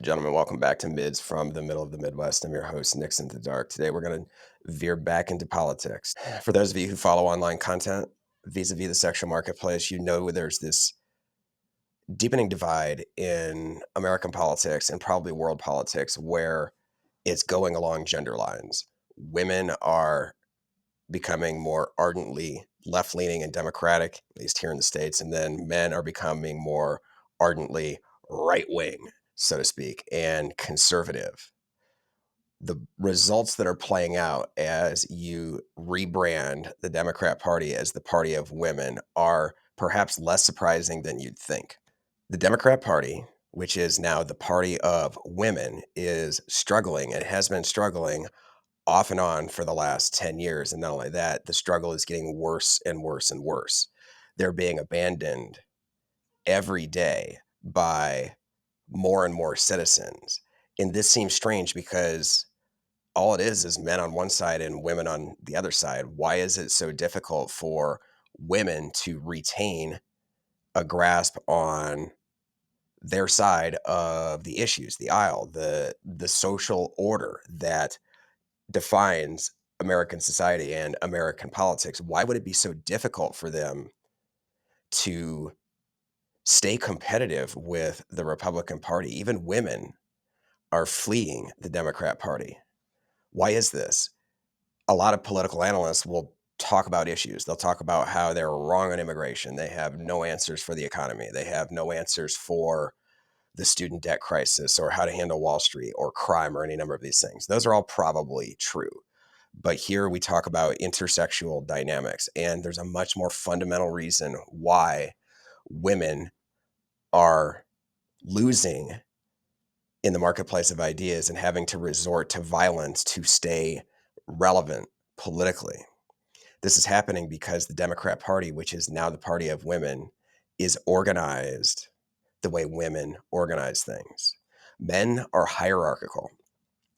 Gentlemen, welcome back to Mids from the Middle of the Midwest. I'm your host, Nixon the Dark. Today, we're going to veer back into politics. For those of you who follow online content vis-a-vis the sexual marketplace, you know there's this deepening divide in American politics and probably world politics where it's going along gender lines. Women are becoming more ardently left-leaning and democratic, at least here in the States, and then men are becoming more ardently right-wing, so to speak, and conservative. The results that are playing out as you rebrand the Democrat Party as the party of women are perhaps less surprising than you'd think. The Democrat Party, which is now the party of women, is struggling and has been struggling off and on for the last 10 years. And not only that, the struggle is getting worse and worse and worse. They're being abandoned every day by more and more citizens. And this seems strange because all it is men on one side and women on the other side. Why is it so difficult for women to retain a grasp on their side of the issues, the aisle, the social order that defines American society and American politics? Why would it be so difficult for them to stay competitive with the Republican Party? Even women are fleeing the Democrat Party. Why is this? A lot of political analysts will talk about issues. They'll talk about how they're wrong on immigration. They have no answers for the economy. They have no answers for the student debt crisis or how to handle Wall Street or crime or any number of these things. Those are all probably true. But here we talk about intersexual dynamics, and there's a much more fundamental reason why women are losing in the marketplace of ideas and having to resort to violence to stay relevant politically. This is happening because the Democrat Party, which is now the party of women, is organized the way women organize things. Men are hierarchical.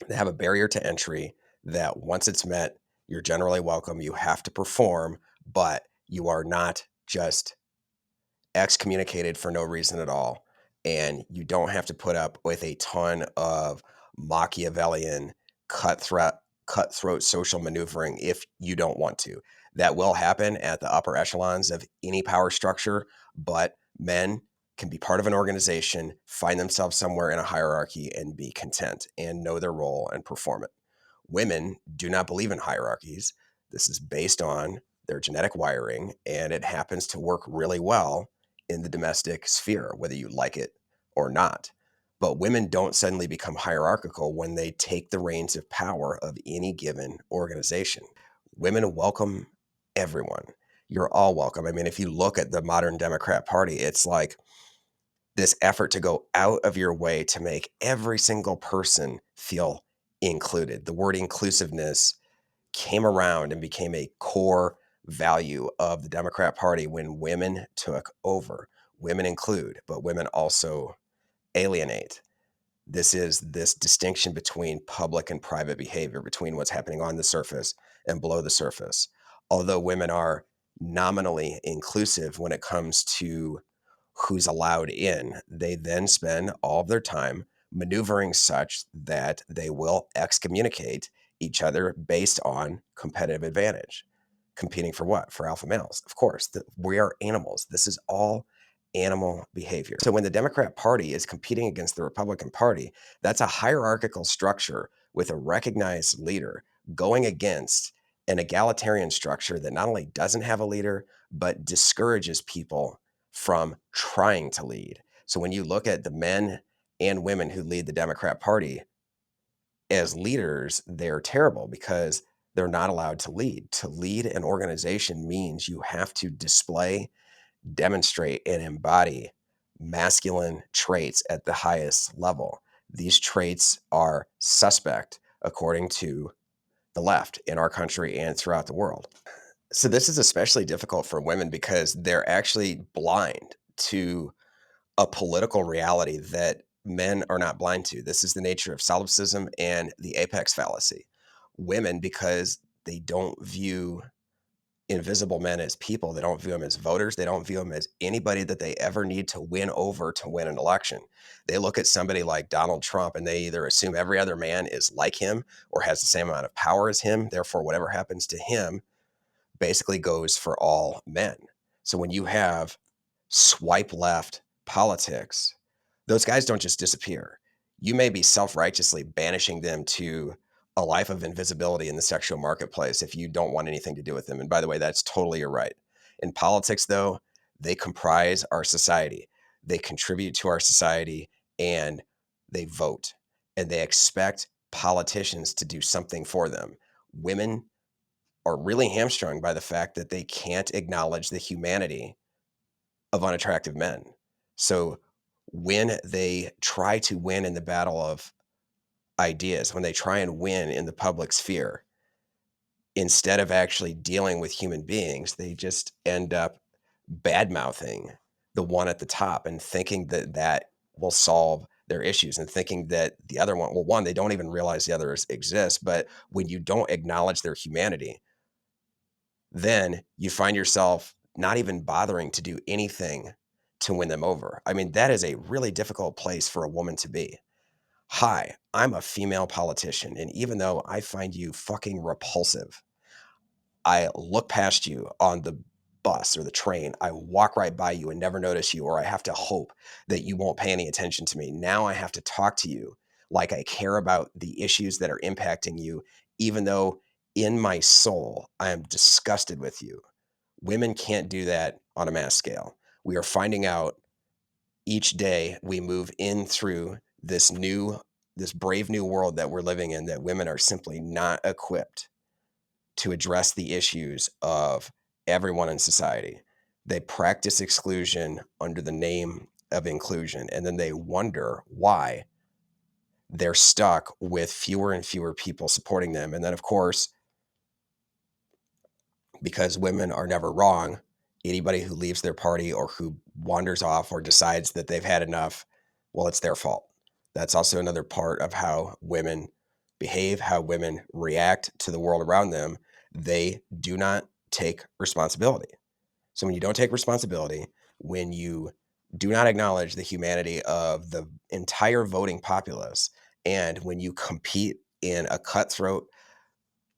They have a barrier to entry that once it's met, you're generally welcome. You have to perform, but you are not just excommunicated for no reason at all. And you don't have to put up with a ton of Machiavellian cutthroat social maneuvering if you don't want to. That will happen at the upper echelons of any power structure, but men can be part of an organization, find themselves somewhere in a hierarchy and be content and know their role and perform it. Women do not believe in hierarchies. This is based on their genetic wiring, and it happens to work really well in the domestic sphere, whether you like it or not. But women don't suddenly become hierarchical when they take the reins of power of any given organization. Women welcome everyone. You're all welcome. I mean, if you look at the modern Democrat Party, it's like this effort to go out of your way to make every single person feel included. The word inclusiveness came around and became a core value of the Democrat Party when women took over. Women include, but women also alienate. This is this distinction between public and private behavior, between what's happening on the surface and below the surface. Although women are nominally inclusive when it comes to who's allowed in, they then spend all of their time maneuvering such that they will excommunicate each other based on competitive advantage. Competing for what? For alpha males. Of course, we are animals. This is all animal behavior. So when the Democrat Party is competing against the Republican Party, that's a hierarchical structure with a recognized leader going against an egalitarian structure that not only doesn't have a leader, but discourages people from trying to lead. So when you look at the men and women who lead the Democrat Party as leaders, they're terrible because they're not allowed to lead. To lead an organization means you have to display, demonstrate, and embody masculine traits at the highest level. These traits are suspect according to the left in our country and throughout the world. So this is especially difficult for women because they're actually blind to a political reality that men are not blind to. This is the nature of solipsism and the apex fallacy. Women, because they don't view invisible men as people. They don't view them as voters. They don't view them as anybody that they ever need to win over to win an election. They look at somebody like Donald Trump and they either assume every other man is like him or has the same amount of power as him. Therefore, whatever happens to him basically goes for all men. So when you have swipe left politics, those guys don't just disappear. You may be self-righteously banishing them to a life of invisibility in the sexual marketplace if you don't want anything to do with them. And by the way, that's totally your right. In politics, though, they comprise our society. They contribute to our society and they vote. And they expect politicians to do something for them. Women are really hamstrung by the fact that they can't acknowledge the humanity of unattractive men. So when they try to win in the battle of ideas, when they try and win in the public sphere, instead of actually dealing with human beings, they just end up bad mouthing the one at the top and thinking that that will solve their issues and thinking that the other one, well, one, they don't even realize the others exist. But when you don't acknowledge their humanity, then you find yourself not even bothering to do anything to win them over. I mean, that is a really difficult place for a woman to be. Hi, I'm a female politician, and even though I find you fucking repulsive, I look past you on the bus or the train, I walk right by you and never notice you, or I have to hope that you won't pay any attention to me. Now I have to talk to you like I care about the issues that are impacting you, even though in my soul I am disgusted with you. Women can't do that on a mass scale. We are finding out each day we move in through this brave new world that we're living in, that women are simply not equipped to address the issues of everyone in society. They practice exclusion under the name of inclusion, and then they wonder why they're stuck with fewer and fewer people supporting them. And then, of course, because women are never wrong, anybody who leaves their party or who wanders off or decides that they've had enough, well, it's their fault. That's also another part of how women behave, how women react to the world around them. They do not take responsibility. So when you don't take responsibility, when you do not acknowledge the humanity of the entire voting populace, and when you compete in a cutthroat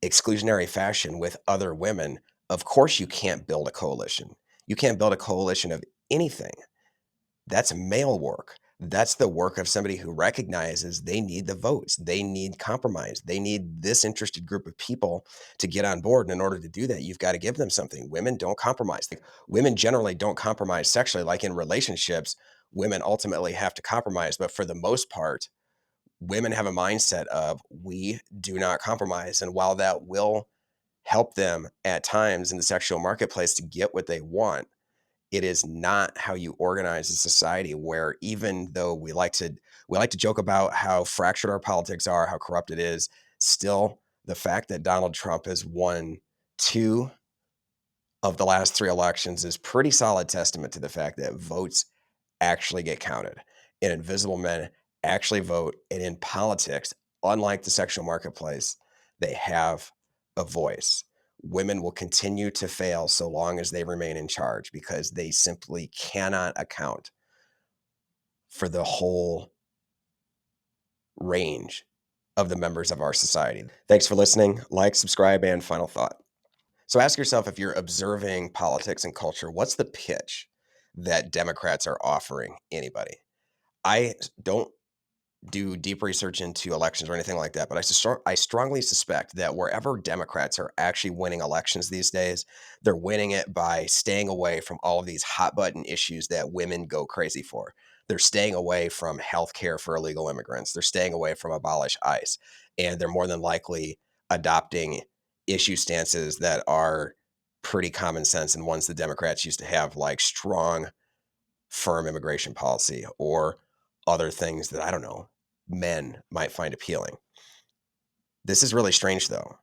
exclusionary fashion with other women, of course you can't build a coalition. You can't build a coalition of anything. That's male work. That's the work of somebody who recognizes they need the votes. They need compromise. They need this interested group of people to get on board. And in order to do that, you've got to give them something. Women don't compromise. Like, women generally don't compromise sexually. Like in relationships, women ultimately have to compromise. But for the most part, women have a mindset of we do not compromise. And while that will help them at times in the sexual marketplace to get what they want, it is not how you organize a society where, even though we like to joke about how fractured our politics are, how corrupt it is, still the fact that Donald Trump has won 2 of the last 3 elections is pretty solid testament to the fact that votes actually get counted and invisible men actually vote. And in politics, unlike the sexual marketplace, they have a voice. Women will continue to fail so long as they remain in charge because they simply cannot account for the whole range of the members of our society. Thanks for listening. Like, subscribe, and final thought. So ask yourself, if you're observing politics and culture, what's the pitch that Democrats are offering anybody? I don't do deep research into elections or anything like that, but I strongly suspect that wherever Democrats are actually winning elections these days, they're winning it by staying away from all of these hot button issues that women go crazy for. They're staying away from health care for illegal immigrants. They're staying away from abolish ICE. And they're more than likely adopting issue stances that are pretty common sense and ones the Democrats used to have, like strong firm immigration policy or other things that, I don't know, men might find appealing. This is really strange, though.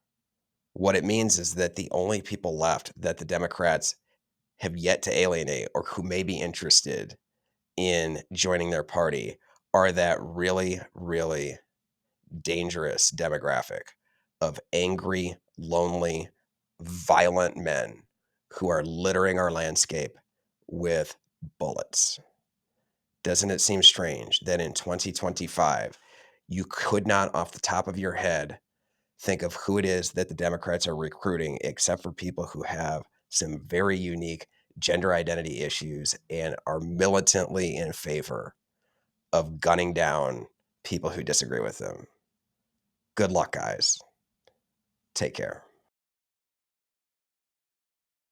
What it means is that the only people left that the Democrats have yet to alienate or who may be interested in joining their party are that really, really dangerous demographic of angry, lonely, violent men who are littering our landscape with bullets. Doesn't it seem strange that in 2025, you could not, off the top of your head, think of who it is that the Democrats are recruiting, except for people who have some very unique gender identity issues and are militantly in favor of gunning down people who disagree with them? Good luck, guys. Take care.